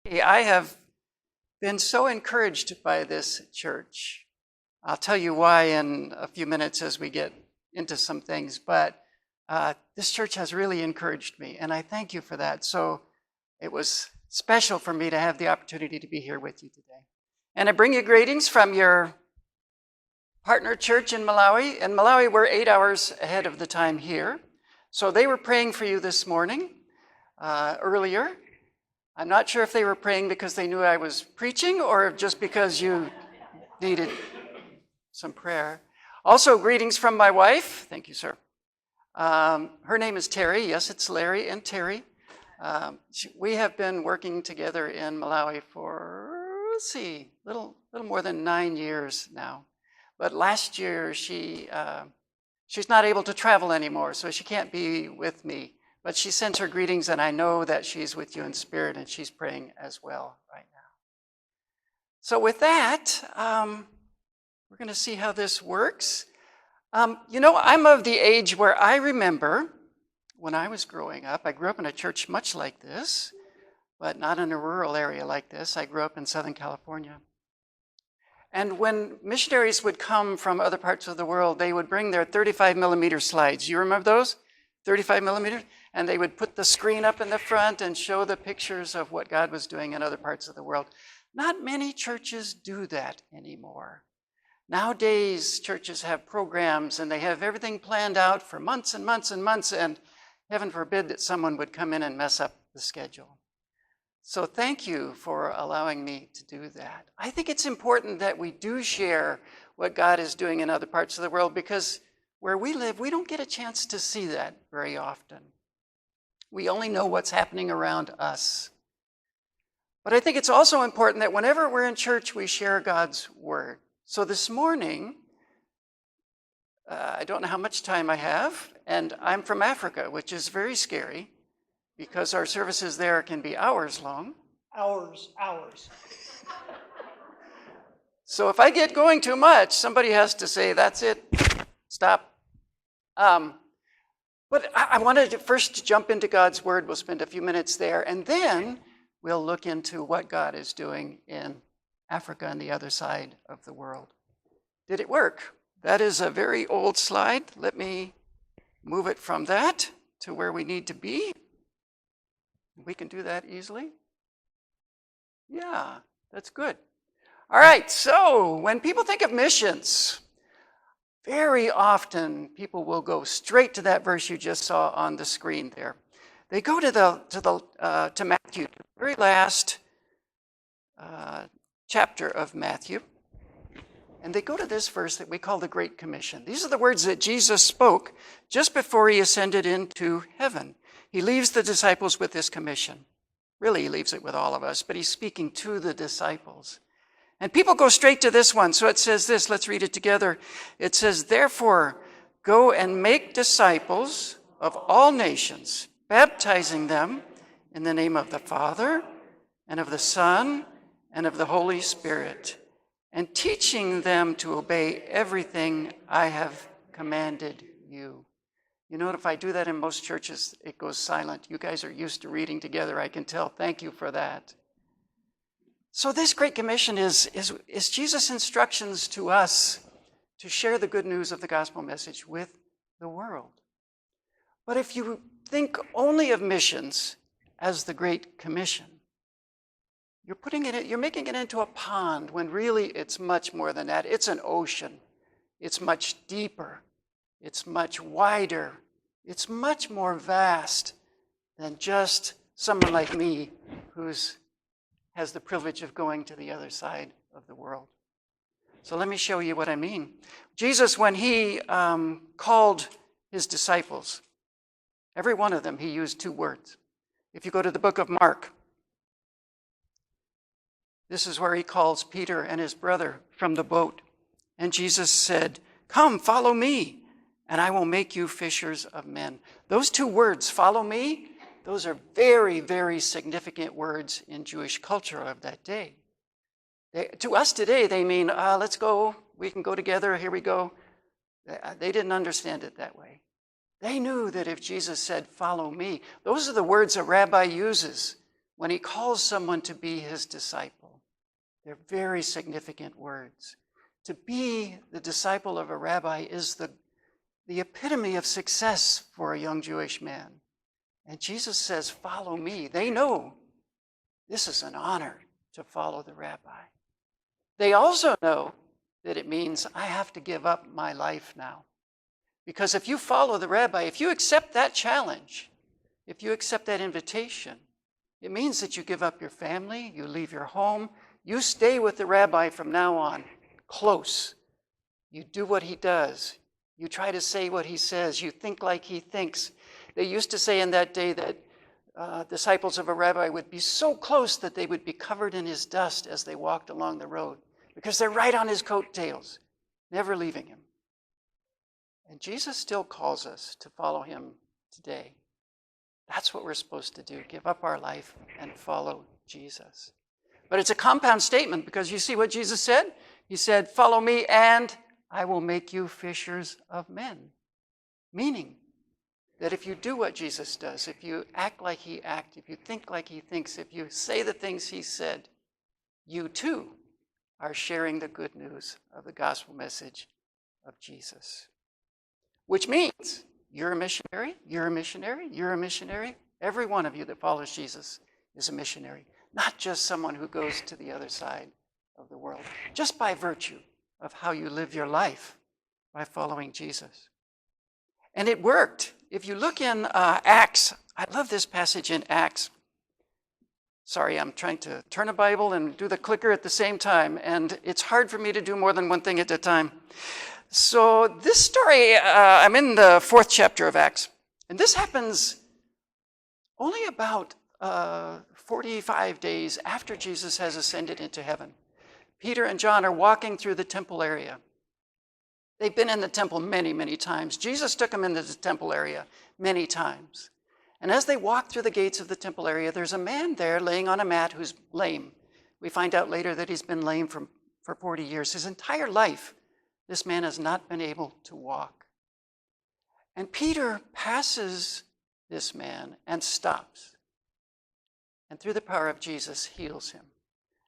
I have been so encouraged by this church. I'll tell you why in a few minutes as we get into some things, but this church has really encouraged me, and I thank you for that. So it was special for me to have the opportunity to be here with you today. And I bring you greetings from your partner church in Malawi. In Malawi, we're 8 hours ahead of the time here. So they were praying for you this morning, earlier. I'm not sure if they were praying because they knew I was preaching or just because you needed some prayer. Also, greetings from my wife. Thank you, sir. Her name is Terry. Yes, it's Larry and Terry. We have been working together in Malawi for, a little more than 9 years now. But last year, she's not able to travel anymore, so she can't be with me. But she sends her greetings, and I know that she's with you in spirit, and she's praying as well right now. So with that, we're going to see how this works. I'm of the age where I remember when I was growing up, I grew up in a church much like this, but not in a rural area like this. I grew up in Southern California. And when missionaries would come from other parts of the world, they would bring their 35 millimeter slides. You remember those? 35 millimeters? And they would put the screen up in the front and show the pictures of what God was doing in other parts of the world. Not many churches do that anymore. Nowadays, churches have programs and they have everything planned out for months and months and months, and heaven forbid that someone would come in and mess up the schedule. So thank you for allowing me to do that. I think it's important that we do share what God is doing in other parts of the world, because where we live, we don't get a chance to see that very often. We only know what's happening around us. But I think it's also important that whenever we're in church, we share God's word. So this morning, I don't know how much time I have, and I'm from Africa, which is very scary because our services there can be hours long. Hours. So if I get going too much, somebody has to say, that's it, stop. But I wanted to first jump into God's word. We'll spend a few minutes there, and then we'll look into what God is doing in Africa and the other side of the world. Did it work? That is a very old slide. Let me move it from that to where we need to be. We can do that easily. Yeah, that's good. All right, so when people think of missions, very often people will go straight to that verse you just saw on the screen there. They go to Matthew, the very last chapter of Matthew, and they go to this verse that we call the Great Commission. These are the words that Jesus spoke just before he ascended into heaven. He leaves the disciples with this commission. Really, he leaves it with all of us, but he's speaking to the disciples. And people go straight to this one. So it says this, let's read it together. It says, therefore, go and make disciples of all nations, baptizing them in the name of the Father and of the Son and of the Holy Spirit, and teaching them to obey everything I have commanded you. You know, if I do that in most churches, it goes silent. You guys are used to reading together, I can tell. Thank you for that. So this Great Commission is Jesus' instructions to us to share the good news of the gospel message with the world. But if you think only of missions as the Great Commission, you're making it into a pond when really it's much more than that. It's an ocean. It's much deeper. It's much wider. It's much more vast than just someone like me who's has the privilege of going to the other side of the world. So let me show you what I mean. Jesus, when he called his disciples, every one of them, he used 2 words. If you go to the book of Mark, this is where he calls Peter and his brother from the boat. And Jesus said, come, follow me, and I will make you fishers of men. Those 2 words, follow me, those are very, very significant words in Jewish culture of that day. To us today, they mean, let's go, we can go together, here we go. They didn't understand it that way. They knew that if Jesus said, follow me, those are the words a rabbi uses when he calls someone to be his disciple. They're very significant words. To be the disciple of a rabbi is the epitome of success for a young Jewish man. And Jesus says, follow me. They know this is an honor to follow the rabbi. They also know that it means I have to give up my life now. Because if you follow the rabbi, if you accept that challenge, if you accept that invitation, it means that you give up your family, you leave your home, you stay with the rabbi from now on, close. You do what he does. You try to say what he says. You think like he thinks. They used to say in that day that disciples of a rabbi would be so close that they would be covered in his dust as they walked along the road, because they're right on his coattails, never leaving him. And Jesus still calls us to follow him today. That's what we're supposed to do, give up our life and follow Jesus. But it's a compound statement, because you see what Jesus said? He said, follow me and I will make you fishers of men. Meaning that if you do what Jesus does, if you act like he acts, if you think like he thinks, if you say the things he said, you too are sharing the good news of the gospel message of Jesus. Which means you're a missionary, you're a missionary, you're a missionary. Every one of you that follows Jesus is a missionary, not just someone who goes to the other side of the world, just by virtue of how you live your life by following Jesus. And it worked. If you look in Acts, I love this passage in Acts. Sorry, I'm trying to turn a Bible and do the clicker at the same time, and it's hard for me to do more than one thing at a time. So this story, I'm in the 4th chapter of Acts, and this happens only about 45 days after Jesus has ascended into heaven. Peter and John are walking through the temple area. They've been in the temple many, many times. Jesus took them into the temple area many times. And as they walk through the gates of the temple area, there's a man there laying on a mat who's lame. We find out later that he's been lame for 40 years. His entire life, this man has not been able to walk. And Peter passes this man and stops. And through the power of Jesus, heals him.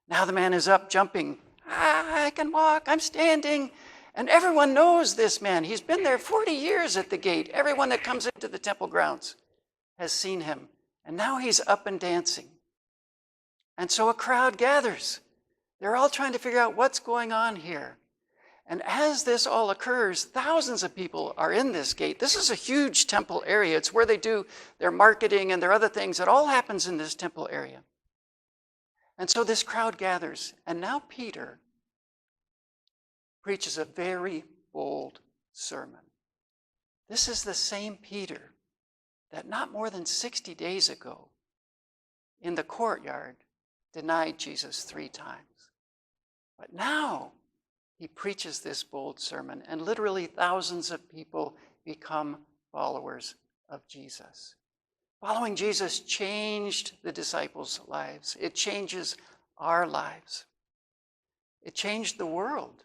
Now the man is up, jumping. I can walk, I'm standing. And everyone knows this man. He's been there 40 years at the gate. Everyone that comes into the temple grounds has seen him. And now he's up and dancing. And so a crowd gathers. They're all trying to figure out what's going on here. And as this all occurs, thousands of people are in this gate. This is a huge temple area. It's where they do their marketing and their other things. It all happens in this temple area. And so this crowd gathers. And now Peter preaches a very bold sermon. This is the same Peter that not more than 60 days ago in the courtyard denied Jesus 3 times. But now he preaches this bold sermon, and literally thousands of people become followers of Jesus. Following Jesus changed the disciples' lives. It changes our lives. It changed the world.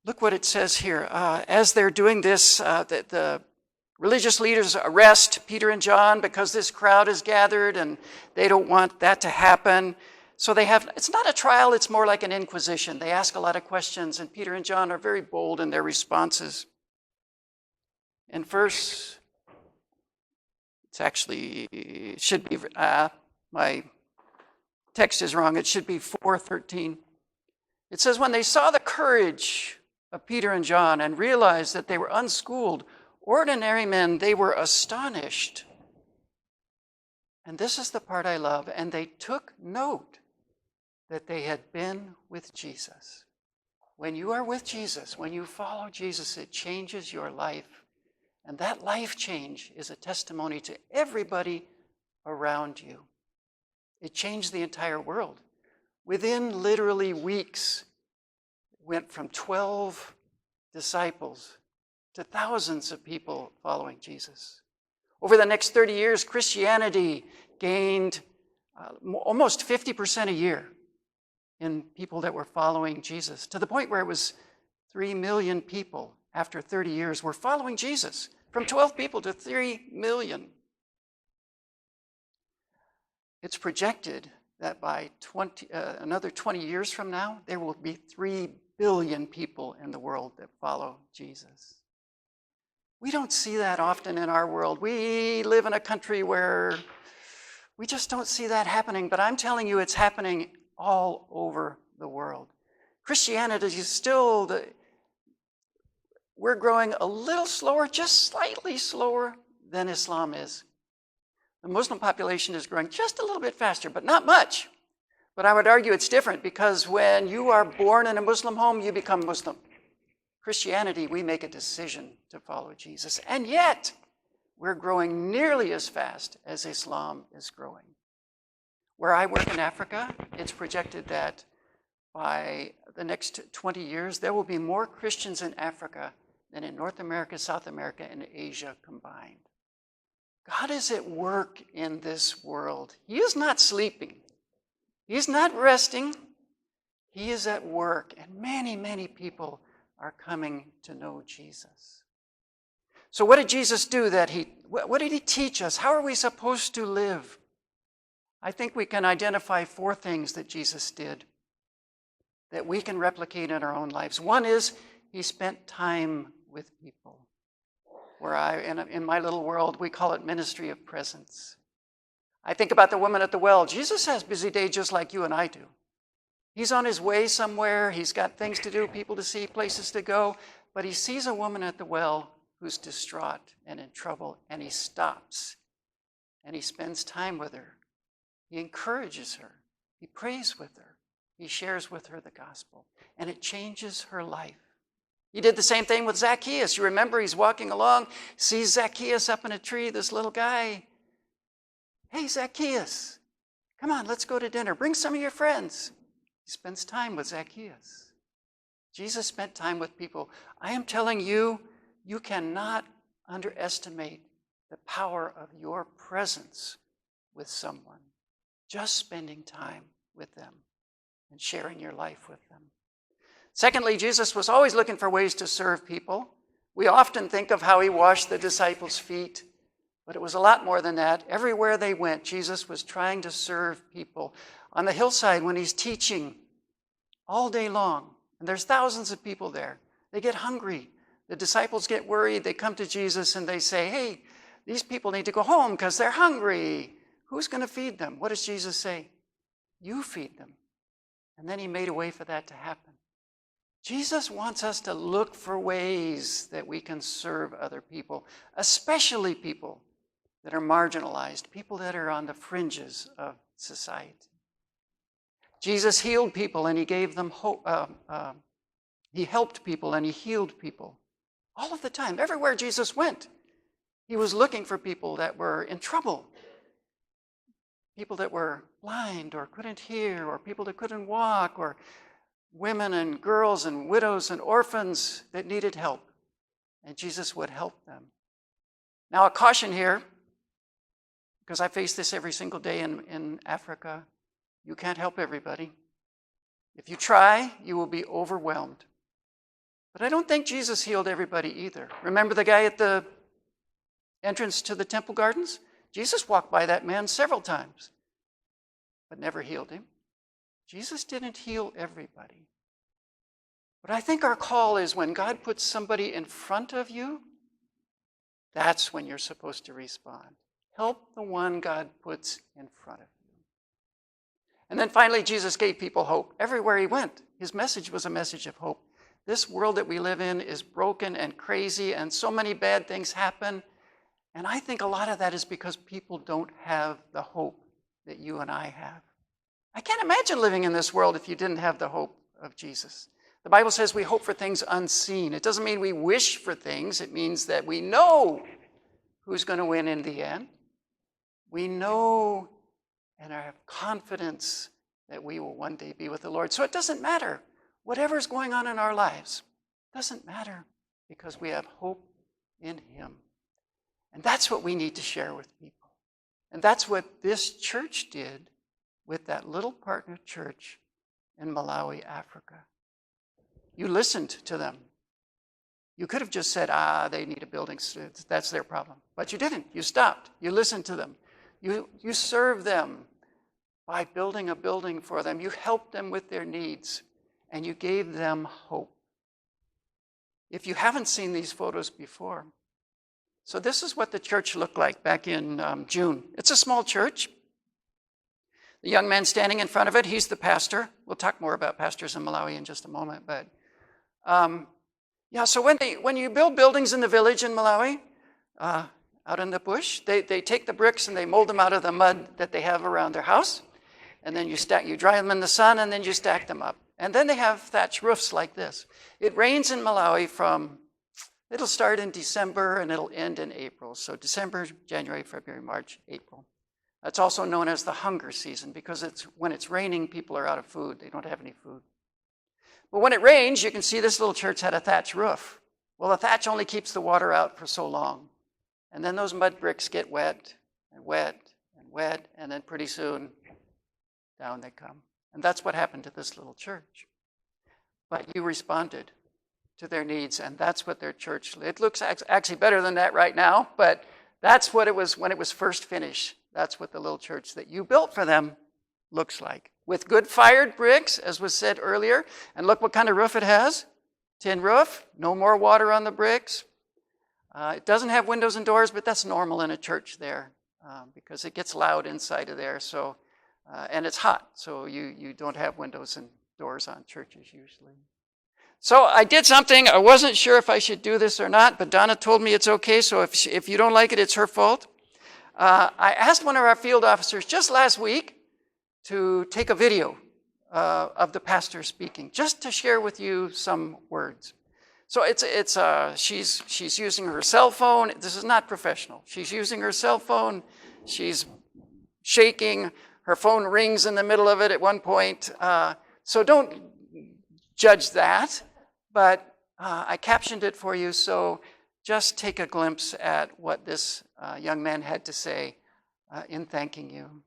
Look what it says here. As they're doing this, the religious leaders arrest Peter and John because this crowd is gathered and they don't want that to happen. So it's not a trial, it's more like an inquisition. They ask a lot of questions, and Peter and John are very bold in their responses. In verse, it should be, my text is wrong, it should be 4:13. It says, when they saw the courage of Peter and John and realized that they were unschooled, ordinary men, they were astonished. And this is the part I love. And they took note that they had been with Jesus. When you are with Jesus, when you follow Jesus, it changes your life. And that life change is a testimony to everybody around you. It changed the entire world. Within literally weeks, went from 12 disciples to thousands of people following Jesus. Over the next 30 years, Christianity gained almost 50% a year in people that were following Jesus, to the point where it was 3 million people after 30 years were following Jesus, from 12 people to 3 million. It's projected that by another 20 years from now, there will be 3 billion people in the world that follow Jesus. We don't see that often in our world. We live in a country where we just don't see that happening, but I'm telling you, it's happening all over the world. Christianity is still we're growing a little slower, just slightly slower than Islam is. The Muslim population is growing just a little bit faster, but not much. But I would argue it's different because when you are born in a Muslim home, you become Muslim. Christianity, we make a decision to follow Jesus. And yet, we're growing nearly as fast as Islam is growing. Where I work in Africa, it's projected that by the next 20 years, there will be more Christians in Africa than in North America, South America, and Asia combined. God is at work in this world. He is not sleeping. He's not resting. He is at work, and many, many people are coming to know Jesus. So what did Jesus do what did he teach us? How are we supposed to live? I think we can identify 4 things that Jesus did that we can replicate in our own lives. One is he spent time with people. In my little world, we call it ministry of presence. I think about the woman at the well. Jesus has a busy day just like you and I do. He's on his way somewhere. He's got things to do, people to see, places to go. But he sees a woman at the well who's distraught and in trouble, and he stops. And he spends time with her. He encourages her. He prays with her. He shares with her the gospel. And it changes her life. He did the same thing with Zacchaeus. You remember he's walking along, sees Zacchaeus up in a tree, this little guy. Hey, Zacchaeus, come on, let's go to dinner. Bring some of your friends. He spends time with Zacchaeus. Jesus spent time with people. I am telling you, you cannot underestimate the power of your presence with someone. Just spending time with them and sharing your life with them. Secondly, Jesus was always looking for ways to serve people. We often think of how he washed the disciples' feet, but it was a lot more than that. Everywhere they went, Jesus was trying to serve people. On the hillside, when he's teaching all day long, and there's thousands of people there, they get hungry. The disciples get worried. They come to Jesus and they say, hey, these people need to go home because they're hungry. Who's going to feed them? What does Jesus say? You feed them. And then he made a way for that to happen. Jesus wants us to look for ways that we can serve other people, especially people that are marginalized, people that are on the fringes of society. Jesus healed people and he gave them hope. He helped people and he healed people all of the time. Everywhere Jesus went, he was looking for people that were in trouble, people that were blind or couldn't hear, or people that couldn't walk, or women and girls and widows and orphans that needed help. And Jesus would help them. Now, a caution here, because I face this every single day in Africa. You can't help everybody. If you try, you will be overwhelmed. But I don't think Jesus healed everybody either. Remember the guy at the entrance to the temple gardens? Jesus walked by that man several times, but never healed him. Jesus didn't heal everybody. But I think our call is when God puts somebody in front of you, that's when you're supposed to respond. Help the one God puts in front of you. And then finally, Jesus gave people hope. Everywhere he went, his message was a message of hope. This world that we live in is broken and crazy, and so many bad things happen. And I think a lot of that is because people don't have the hope that you and I have. I can't imagine living in this world if you didn't have the hope of Jesus. The Bible says we hope for things unseen. It doesn't mean we wish for things. It means that we know who's going to win in the end. We know and have confidence that we will one day be with the Lord. So it doesn't matter. Whatever's going on in our lives doesn't matter because we have hope in him. And that's what we need to share with people. And that's what this church did with that little partner church in Malawi, Africa. You listened to them. You could have just said, they need a building. That's their problem. But you didn't. You stopped. You listened to them. You served them by building a building for them. You helped them with their needs, and you gave them hope. If you haven't seen these photos before, so this is what the church looked like back in June. It's a small church. The young man standing in front of it, he's the pastor. We'll talk more about pastors in Malawi in just a moment. But yeah, so when you build buildings in the village in Malawi, out in the bush, they take the bricks and they mold them out of the mud that they have around their house. And then you dry them in the sun, and then you stack them up. And then they have thatch roofs like this. It rains in Malawi it'll start in December and it'll end in April. So December, January, February, March, April. That's also known as the hunger season, because when it's raining, people are out of food. They don't have any food. But when it rains, you can see this little church had a thatch roof. Well, the thatch only keeps the water out for so long. And then those mud bricks get wet and wet and wet, and then pretty soon, down they come. And that's what happened to this little church. But you responded to their needs, and that's what their church, it looks actually better than that right now, but that's what it was when it was first finished. That's what the little church that you built for them looks like. With good fired bricks, as was said earlier, and look what kind of roof it has. Tin roof, no more water on the bricks. It doesn't have windows and doors, but that's normal in a church there because it gets loud inside of there. So, and it's hot, so you don't have windows and doors on churches usually. So I did something. I wasn't sure if I should do this or not, but Donna told me it's okay, so if you don't like it, it's her fault. I asked one of our field officers just last week to take a video of the pastor speaking, just to share with you some words. So she's using her cell phone. This is not professional. She's using her cell phone. She's shaking. Her phone rings in the middle of it at one point. So don't judge that. But I captioned it for you, so just take a glimpse at what this young man had to say in thanking you.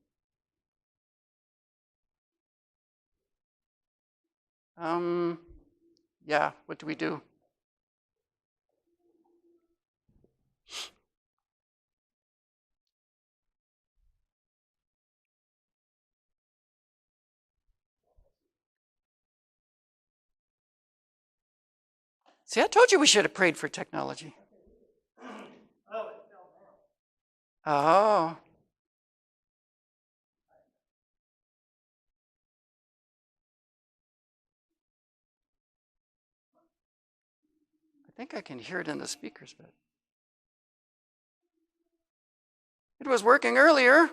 Yeah, what do we do? See, I told you we should have prayed for technology. Oh. I think I can hear it in the speakers, but it was working earlier.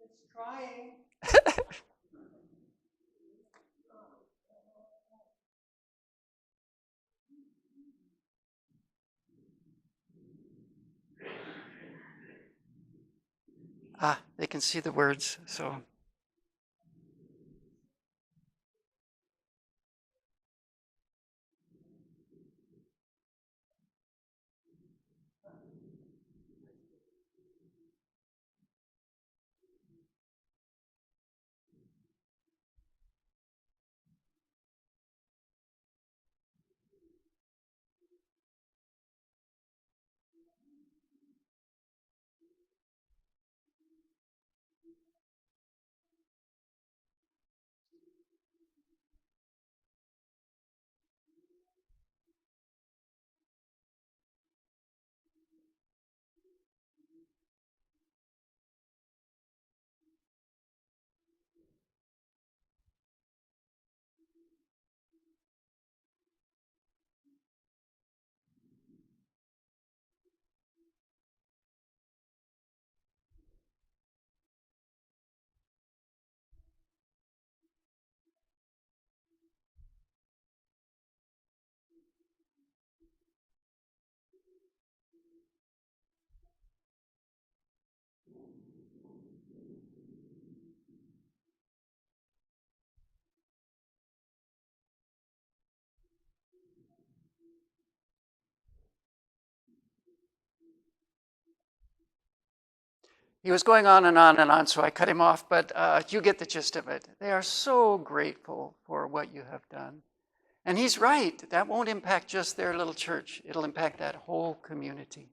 It's trying. They can see the words, so. He was going on and on and on, so I cut him off, but you get the gist of it. They are so grateful for what you have done. And he's right. That won't impact just their little church. It'll impact that whole community.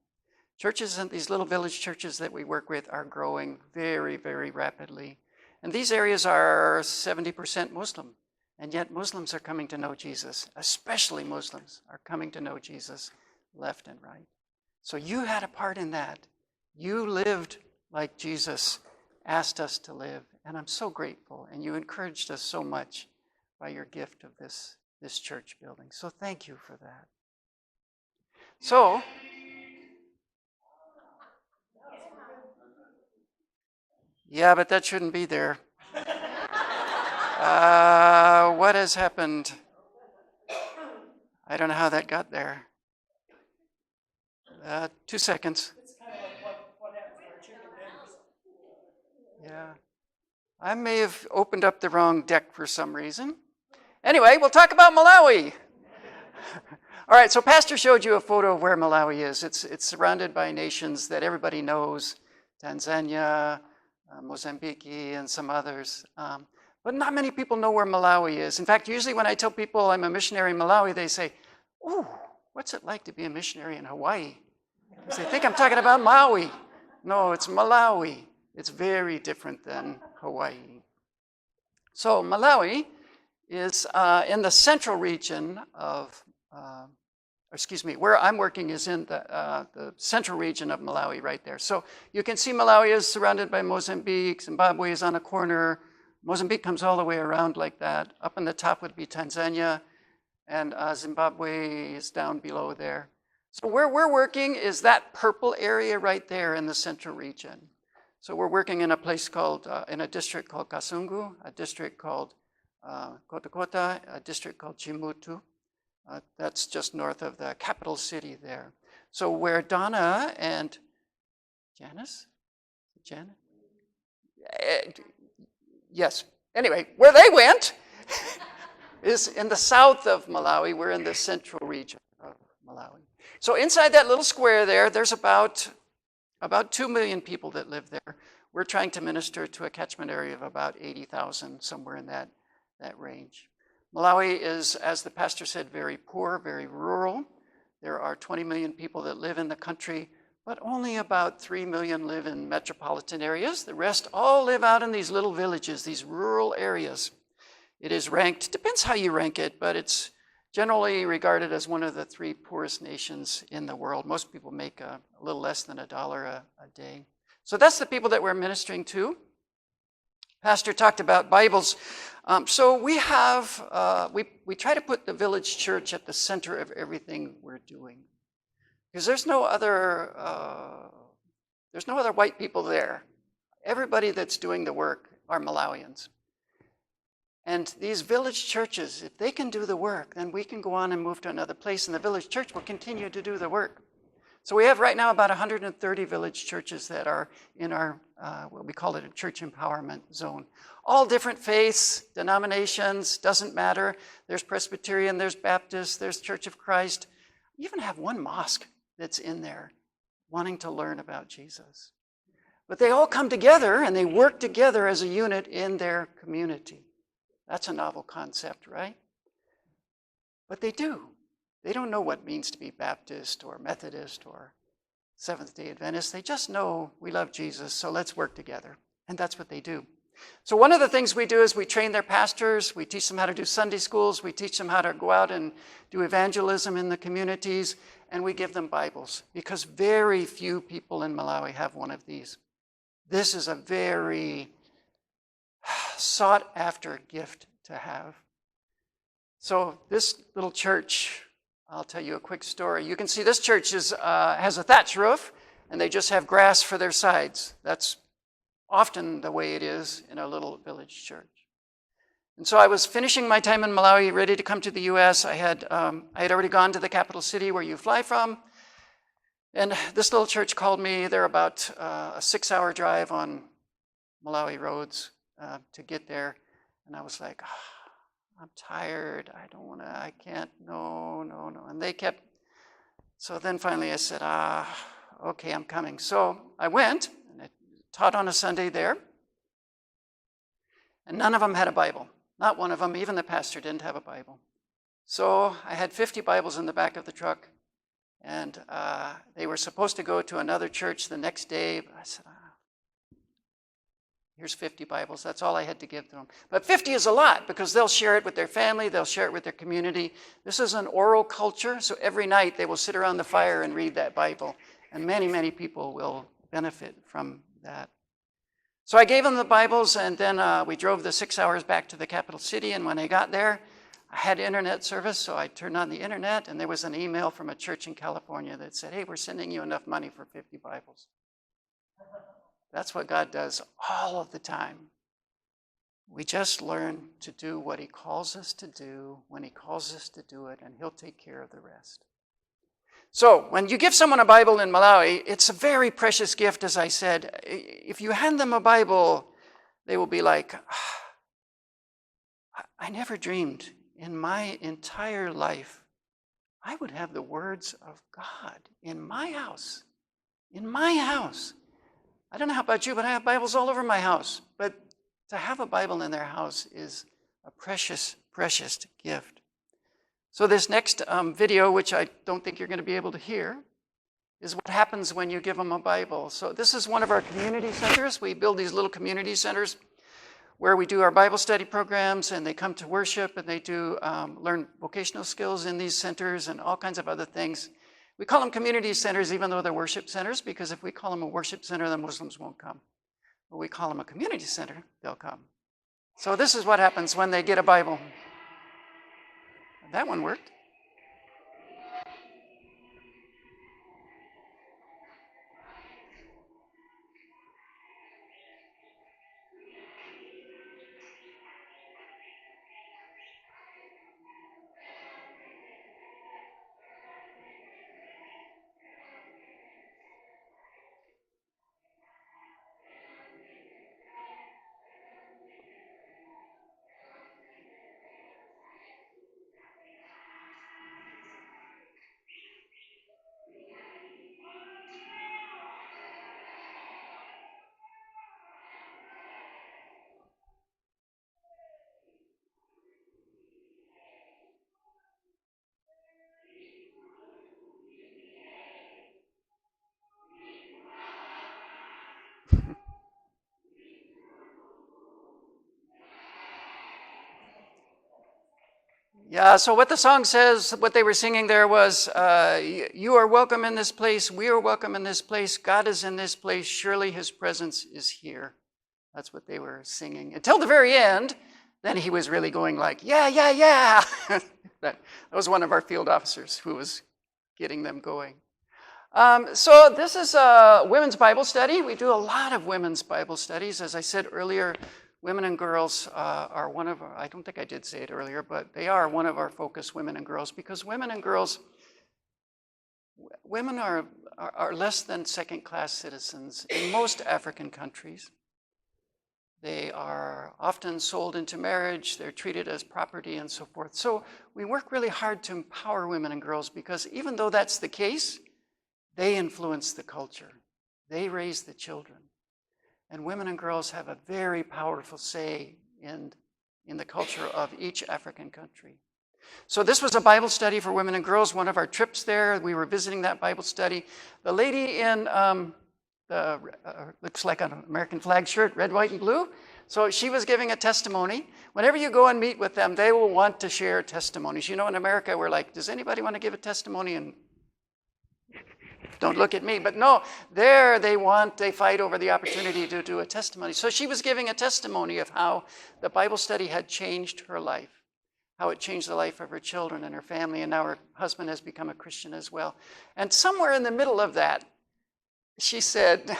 Churches and these little village churches that we work with are growing very, very rapidly. And these areas are 70% Muslim. And yet Muslims are coming to know Jesus, especially Muslims are coming to know Jesus left and right. So you had a part in that. You lived like Jesus asked us to live. And I'm so grateful. And you encouraged us so much by your gift of this church building. So thank you for that. So, yeah, but that shouldn't be there. What has happened? I don't know how that got there. 2 seconds. It's kind of like what happens to our chicken dinners. Yeah. I may have opened up the wrong deck for some reason. Anyway, we'll talk about Malawi. All right, so Pastor showed you a photo of where Malawi is. It's surrounded by nations that everybody knows, Tanzania, Mozambique, and some others. But not many people know where Malawi is. In fact, usually when I tell people I'm a missionary in Malawi, they say, "Ooh, what's it like to be a missionary in Hawaii?" Because they think I'm talking about Maui. No, it's Malawi. It's very different than Hawaii. So Malawi is in the central region of, where I'm working is in the central region of Malawi right there. So you can see Malawi is surrounded by Mozambique. Zimbabwe is on a corner. Mozambique comes all the way around like that. Up on the top would be Tanzania, and Zimbabwe is down below there. So where we're working is that purple area right there in the central region. So we're working in a place called, in a district called Kasungu, a district called Kotakota, a district called Chimutu. That's just north of the capital city there. So where Donna and Janice? Janet? Yes. Anyway, where they went is in the south of Malawi. We're in the central region of Malawi. So inside that little square there, there's about 2 million people that live there. We're trying to minister to a catchment area of about 80,000, somewhere in that range. Malawi is, as the pastor said, very poor, very rural. There are 20 million people that live in the country, but only about 3 million live in metropolitan areas. The rest all live out in these little villages, these rural areas. It is ranked, depends how you rank it, but it's generally regarded as one of the 3 poorest nations in the world. Most people make a little less than $1 a day. So that's the people that we're ministering to. Pastor talked about Bibles. So we have, we try to put the village church at the center of everything we're doing. Because there's no other white people there. Everybody that's doing the work are Malawians. And these village churches, if they can do the work, then we can go on and move to another place, and the village church will continue to do the work. So we have right now about 130 village churches that are in our, what we call it a church empowerment zone. All different faiths, denominations, doesn't matter. There's Presbyterian, there's Baptist, there's Church of Christ. You even have one mosque that's in there wanting to learn about Jesus. But they all come together and they work together as a unit in their community. That's a novel concept, right? But they do. They don't know what it means to be Baptist or Methodist or Seventh-day Adventist. They just know we love Jesus, so let's work together. And that's what they do. So one of the things we do is we train their pastors. We teach them how to do Sunday schools. We teach them how to go out and do evangelism in the communities. And we give them Bibles because very few people in Malawi have one of these. This is a very sought-after gift to have. So this little church, I'll tell you a quick story. You can see this church has a thatch roof, and they just have grass for their sides. That's often the way it is in a little village church. And so I was finishing my time in Malawi, ready to come to the U.S. I had already gone to the capital city where you fly from, and this little church called me. They're about a 6-hour drive on Malawi roads to get there, and I was like, I'm tired. I don't want to. I can't. No. And they kept. So then finally I said, okay, I'm coming. So I went. Taught on a Sunday there, and none of them had a Bible. Not one of them, even the pastor didn't have a Bible. So I had 50 Bibles in the back of the truck, and they were supposed to go to another church the next day. I said, here's 50 Bibles. That's all I had to give to them. But 50 is a lot because they'll share it with their family. They'll share it with their community. This is an oral culture, so every night they will sit around the fire and read that Bible. And many, many people will benefit from that. So I gave them the Bibles, and then we drove the 6 hours back to the capital city. And when I got there, I had internet service, so I turned on the internet, and there was an email from a church in California that said, hey, we're sending you enough money for 50 Bibles. That's what God does all of the time. We just learn to do what he calls us to do when he calls us to do it, and he'll take care of the rest. So when you give someone a Bible in Malawi, it's a very precious gift, as I said. If you hand them a Bible, they will be like, I never dreamed in my entire life I would have the words of God in my house. In my house. I don't know how about you, but I have Bibles all over my house. But to have a Bible in their house is a precious, precious gift. So this next video, which I don't think you're going to be able to hear, is what happens when you give them a Bible. So this is one of our community centers. We build these little community centers where we do our Bible study programs, and they come to worship, and they do learn vocational skills in these centers and all kinds of other things. We call them community centers even though they're worship centers, because if we call them a worship center, the Muslims won't come. But we call them a community center, they'll come. So this is what happens when they get a Bible. That one worked. Yeah, so what the song says, what they were singing there was, you are welcome in this place, we are welcome in this place, God is in this place, surely his presence is here. That's what they were singing. Until the very end, then he was really going like, yeah, yeah, yeah. That was one of our field officers who was getting them going. So this is a women's Bible study. We do a lot of women's Bible studies. As I said earlier, women and girls are one of our, I don't think I did say it earlier, but they are one of our focus, women and girls, because women and girls, women are less than second-class citizens in most African countries. They are often sold into marriage, they're treated as property and so forth. So we work really hard to empower women and girls because even though that's the case, they influence the culture. They raise the children. And women and girls have a very powerful say in the culture of each African country. So this was a Bible study for women and girls, one of our trips there. We were visiting that Bible study. The lady in looks like an American flag shirt, red, white, and blue. So she was giving a testimony. Whenever you go and meet with them, they will want to share testimonies. You know, in America, we're like, does anybody want to give a testimony? And don't look at me. But no, there they fight over the opportunity to do a testimony. So she was giving a testimony of how the Bible study had changed her life, how it changed the life of her children and her family, and now her husband has become a Christian as well. And somewhere in the middle of that, she said,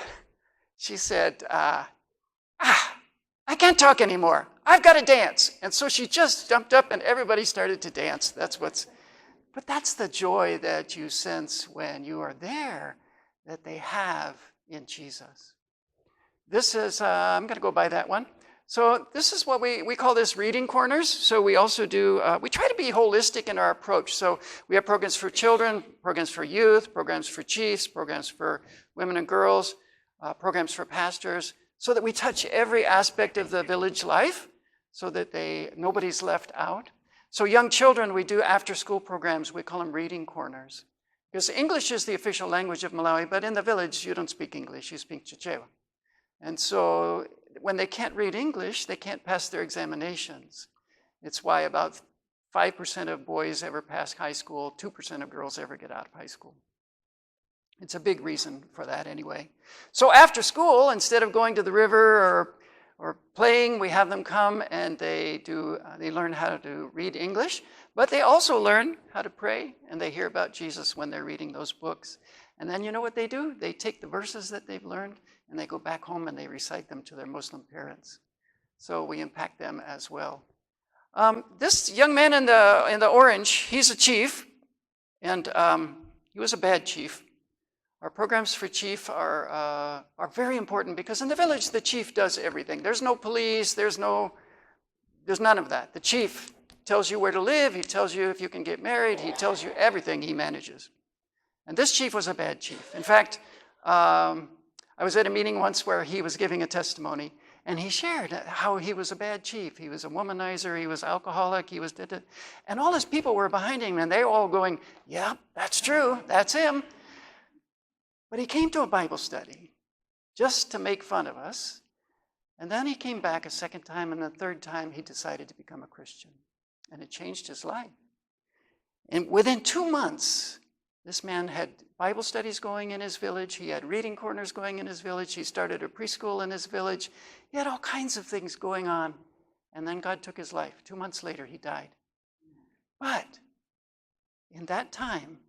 I can't talk anymore. I've got to dance. And so she just jumped up and everybody started to dance. But that's the joy that you sense when you are there that they have in Jesus. This is, I'm going to go by that one. So this is what we call this reading corners. So we also do, we try to be holistic in our approach. So we have programs for children, programs for youth, programs for chiefs, programs for women and girls, programs for pastors, so that we touch every aspect of the village life so that nobody's left out. So young children, we do after-school programs. We call them reading corners. Because English is the official language of Malawi, but in the village, you don't speak English, you speak Chichewa. And so when they can't read English, they can't pass their examinations. It's why about 5% of boys ever pass high school, 2% of girls ever get out of high school. It's a big reason for that anyway. So after school, instead of going to the river or playing, we have them come and they learn how to read English, but they also learn how to pray, and they hear about Jesus when they're reading those books. And then you know what they do? They take the verses that they've learned and they go back home and they recite them to their Muslim parents. So we impact them as well. This young man in the orange, he's a chief, and he was a bad chief. Our programs for chief are very important because in the village, the chief does everything. There's no police, there's none of that. The chief tells you where to live, he tells you if you can get married, he tells you everything he manages. And this chief was a bad chief. In fact, I was at a meeting once where he was giving a testimony, and he shared how he was a bad chief. He was a womanizer, he was alcoholic, he was... And all his people were behind him, and they were all going, yeah, that's true, that's him. But he came to a Bible study just to make fun of us. And then he came back a second time, and the third time he decided to become a Christian. And it changed his life. And within 2 months, this man had Bible studies going in his village. He had reading corners going in his village. He started a preschool in his village. He had all kinds of things going on. And then God took his life. 2 months later, he died. But in that time,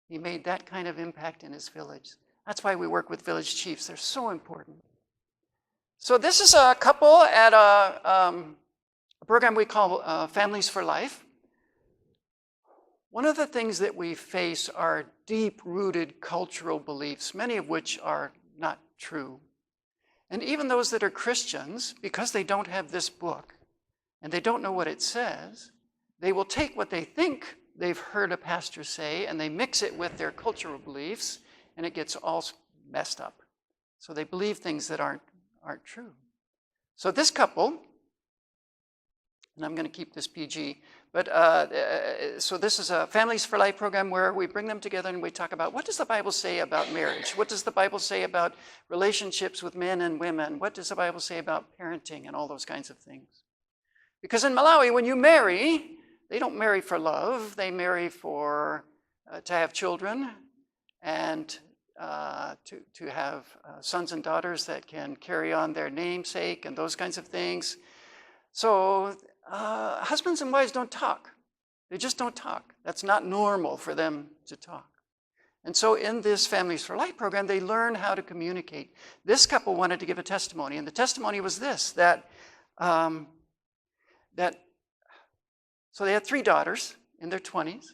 he made that kind of impact in his village. That's why we work with village chiefs. They're so important. So this is a couple at a program we call Families for Life. One of the things that we face are deep-rooted cultural beliefs, many of which are not true. And even those that are Christians, because they don't have this book and they don't know what it says, they will take what they think they've heard a pastor say and they mix it with their cultural beliefs, and it gets all messed up. So they believe things that aren't true. So this couple, and I'm going to keep this PG, but so this is a Families for Life program where we bring them together and we talk about what does the Bible say about marriage? What does the Bible say about relationships with men and women? What does the Bible say about parenting and all those kinds of things? Because in Malawi, when you marry, they don't marry for love. They marry for to have children and to have sons and daughters that can carry on their namesake and those kinds of things. So husbands and wives don't talk. They just don't talk. That's not normal for them to talk. And so in this Families for Life program, they learn how to communicate. This couple wanted to give a testimony, and the testimony was this, so they had 3 daughters in their 20s,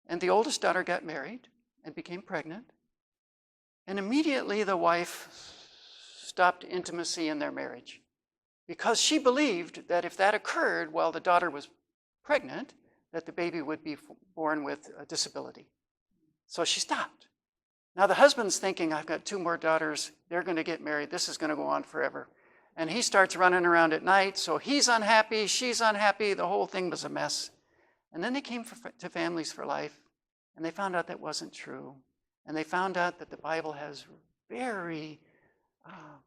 and the oldest daughter got married and became pregnant. And immediately the wife stopped intimacy in their marriage because she believed that if that occurred while the daughter was pregnant, that the baby would be born with a disability. So she stopped. Now the husband's thinking, I've got 2 more daughters, they're going to get married, this is going to go on forever. And he starts running around at night, so he's unhappy, she's unhappy, the whole thing was a mess. And then they came to Families for Life, and they found out that wasn't true. And they found out that the Bible has very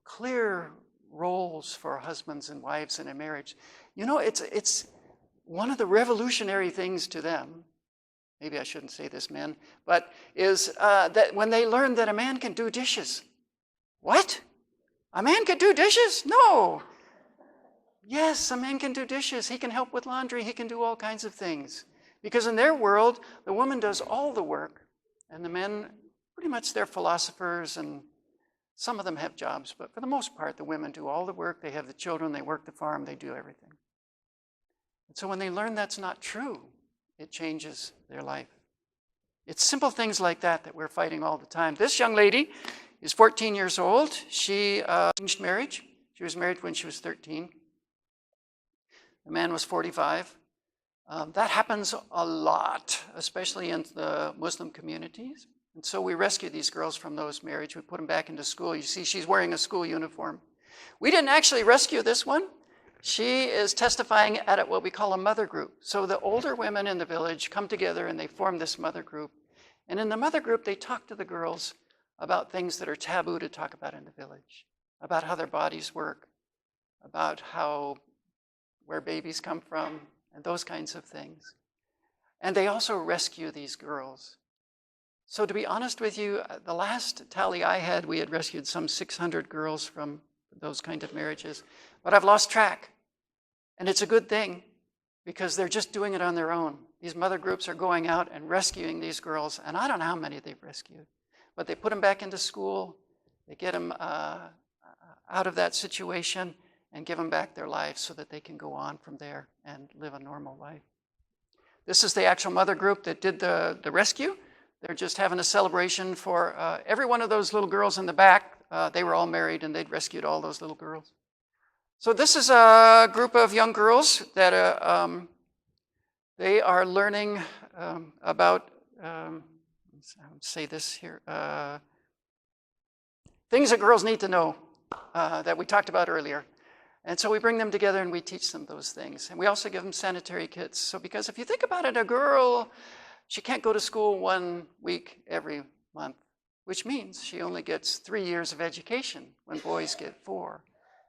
clear roles for husbands and wives in a marriage. You know, it's one of the revolutionary things to them, maybe I shouldn't say this, men, but is that when they learn that a man can do dishes. What? A man can do dishes? No. Yes, a man can do dishes. He can help with laundry. He can do all kinds of things. Because in their world, the woman does all the work, and the men, pretty much they're philosophers, and some of them have jobs, but for the most part, the women do all the work. They have the children, they work the farm, they do everything. And so when they learn that's not true, it changes their life. It's simple things like that that we're fighting all the time. This young lady is 14 years old. She arranged marriage. She was married when she was 13. The man was 45. That happens a lot, especially in the Muslim communities. And so we rescue these girls from those marriages. We put them back into school. You see, she's wearing a school uniform. We didn't actually rescue this one. She is testifying at what we call a mother group. So the older women in the village come together and they form this mother group. And in the mother group, they talk to the girls about things that are taboo to talk about in the village, about how their bodies work, about where babies come from, and those kinds of things. And they also rescue these girls. So to be honest with you, the last tally I had, we had rescued some 600 girls from those kind of marriages, but I've lost track. And it's a good thing because they're just doing it on their own. These mother groups are going out and rescuing these girls, and I don't know how many they've rescued, but they put them back into school, they get them out of that situation and give them back their lives so that they can go on from there and live a normal life. This is the actual mother group that did the rescue. They're just having a celebration for every one of those little girls in the back. They were all married and they'd rescued all those little girls. So this is a group of young girls that they are learning about, say this here, things that girls need to know that we talked about earlier. And so we bring them together and we teach them those things. And we also give them sanitary kits. So because if you think about it, a girl, she can't go to school 1 week every month, which means she only gets 3 years of education when boys get 4.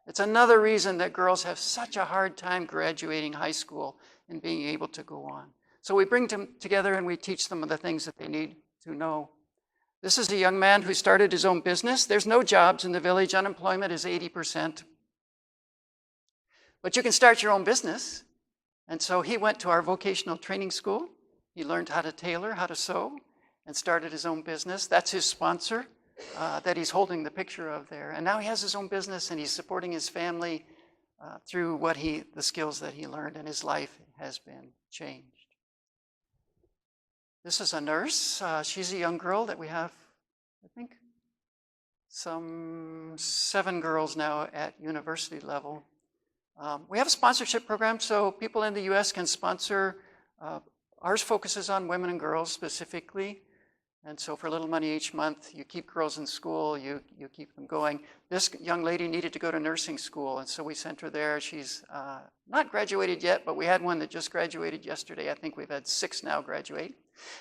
It's another reason that girls have such a hard time graduating high school and being able to go on. So we bring them together and we teach them the things that they need to know. This is a young man who started his own business. There's no jobs in the village. Unemployment is 80%. But you can start your own business. And so he went to our vocational training school. He learned how to tailor, how to sew, and started his own business. That's his sponsor that he's holding the picture of there. And now he has his own business and he's supporting his family through the skills that he learned, and his life has been changed. This is a nurse. She's a young girl that we have, I think, some 7 girls now at university level. We have a sponsorship program, so people in the US can sponsor. Ours focuses on women and girls specifically. And so for a little money each month, you keep girls in school, you keep them going. This young lady needed to go to nursing school, and so we sent her there. She's not graduated yet, but we had one that just graduated yesterday. I think we've had 6 now graduate.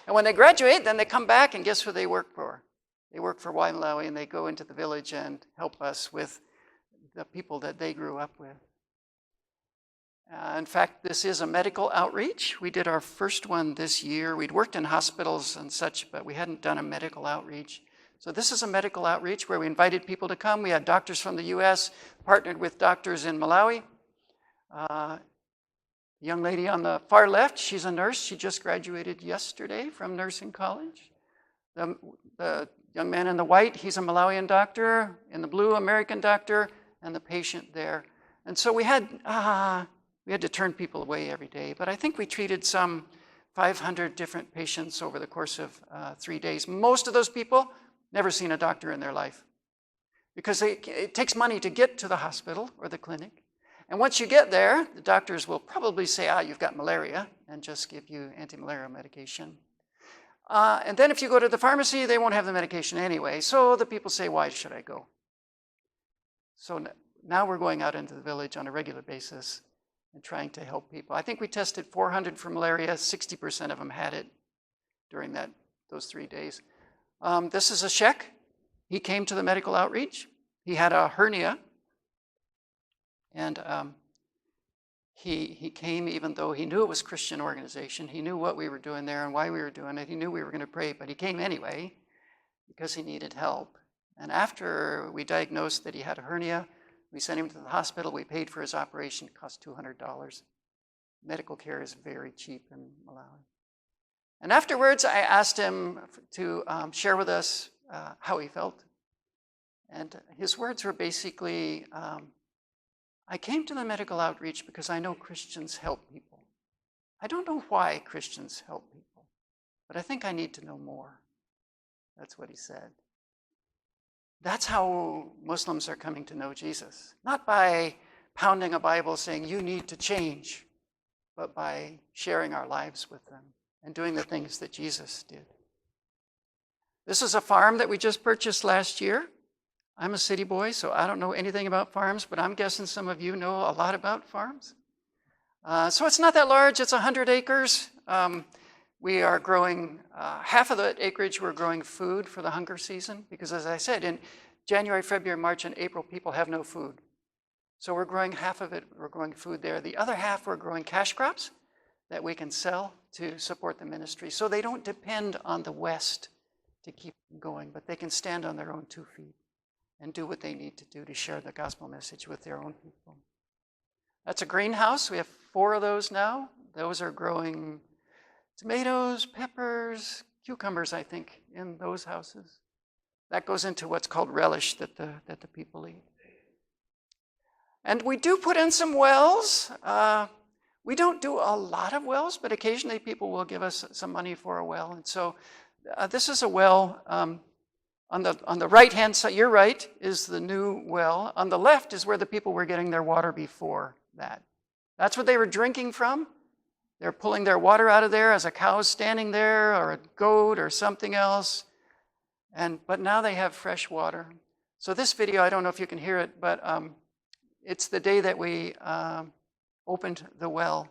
And when they graduate, then they come back, and guess who they work for? They work for Y-MALAWI, and they go into the village and help us with the people that they grew up with. In fact, this is a medical outreach. We did our first one this year. We'd worked in hospitals and such, but we hadn't done a medical outreach. So this is a medical outreach where we invited people to come. We had doctors from the US, partnered with doctors in Malawi. The young lady on the far left, she's a nurse. She just graduated yesterday from nursing college. The young man in the white, he's a Malawian doctor. In the blue, American doctor, and the patient there. And so we had to turn people away every day, but I think we treated some 500 different patients over the course of 3 days. Most of those people never seen a doctor in their life because it takes money to get to the hospital or the clinic. And once you get there, the doctors will probably say, you've got malaria, and just give you anti-malaria medication. And then if you go to the pharmacy, they won't have the medication anyway. So the people say, why should I go? So now we're going out into the village on a regular basis and trying to help people. I think we tested 400 for malaria. 60% of them had it during those 3 days. This is a Czech. He came to the medical outreach. He had a hernia. And he came even though he knew it was a Christian organization. He knew what we were doing there and why we were doing it. He knew we were going to pray, but he came anyway because he needed help. And after we diagnosed that he had a hernia, we sent him to the hospital. We paid for his operation. It cost $200. Medical care is very cheap in Malawi. And afterwards, I asked him to share with us how he felt. And his words were basically, I came to the medical outreach because I know Christians help people. I don't know why Christians help people, but I think I need to know more. That's what he said. That's how Muslims are coming to know Jesus. Not by pounding a Bible saying, you need to change, but by sharing our lives with them and doing the things that Jesus did. This is a farm that we just purchased last year. I'm a city boy, so I don't know anything about farms, but I'm guessing some of you know a lot about farms. So it's not that large, it's 100 acres. We are growing, half of the acreage, we're growing food for the hunger season, because as I said, in January, February, March, and April, people have no food. So we're growing half of it, we're growing food there. The other half, we're growing cash crops that we can sell to support the ministry. So they don't depend on the West to keep going, but they can stand on their own 2 feet and do what they need to do to share the gospel message with their own people. That's a greenhouse. We have 4 of those now. Those are growing tomatoes, peppers, cucumbers, I think, in those houses. That goes into what's called relish that the people eat. And we do put in some wells. We don't do a lot of wells, but occasionally people will give us some money for a well. And so this is a well on the right-hand side. Your right is the new well. On the left is where the people were getting their water before that. That's what they were drinking from. They're pulling their water out of there as a cow's standing there, or a goat, or something else. But now they have fresh water. So this video, I don't know if you can hear it, but it's the day that we opened the well.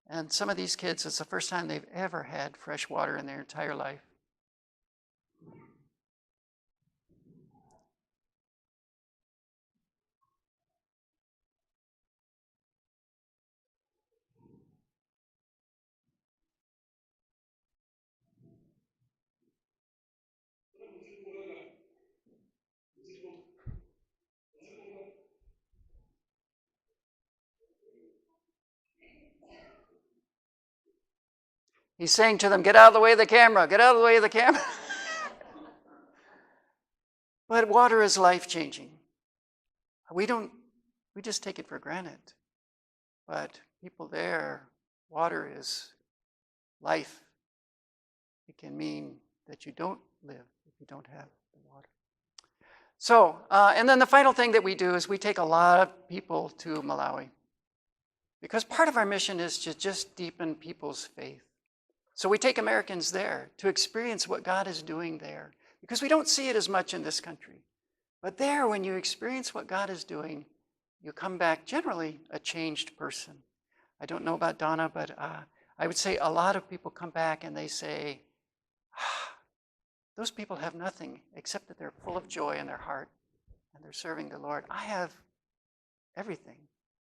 And some of these kids, it's the first time they've ever had fresh water in their entire life. He's saying to them, get out of the way of the camera, get out of the way of the camera. But water is life-changing. We just take it for granted. But people there, water is life. It can mean that you don't live if you don't have the water. So, and then the final thing that we do is we take a lot of people to Malawi. Because part of our mission is to just deepen people's faith. So we take Americans there to experience what God is doing there. Because we don't see it as much in this country. But there, when you experience what God is doing, you come back generally a changed person. I don't know about Donna, but I would say a lot of people come back and they say, those people have nothing except that they're full of joy in their heart and they're serving the Lord. I have everything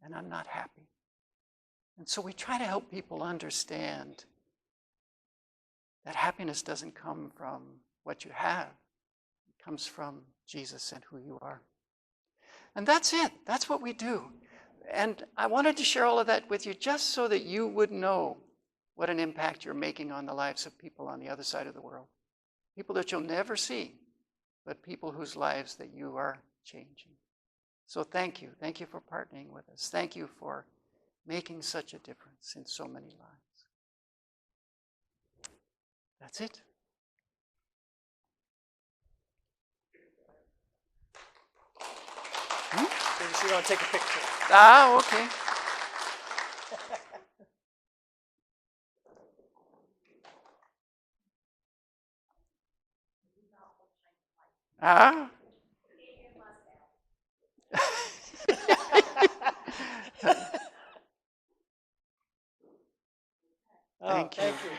and I'm not happy. And so we try to help people understand that happiness doesn't come from what you have. It comes from Jesus and who you are. And that's it. That's what we do. And I wanted to share all of that with you just so that you would know what an impact you're making on the lives of people on the other side of the world. People that you'll never see, but people whose lives that you are changing. So thank you. Thank you for partnering with us. Thank you for making such a difference in so many lives. That's it. So you want to take a picture. Ah, okay. Ah. Thank you.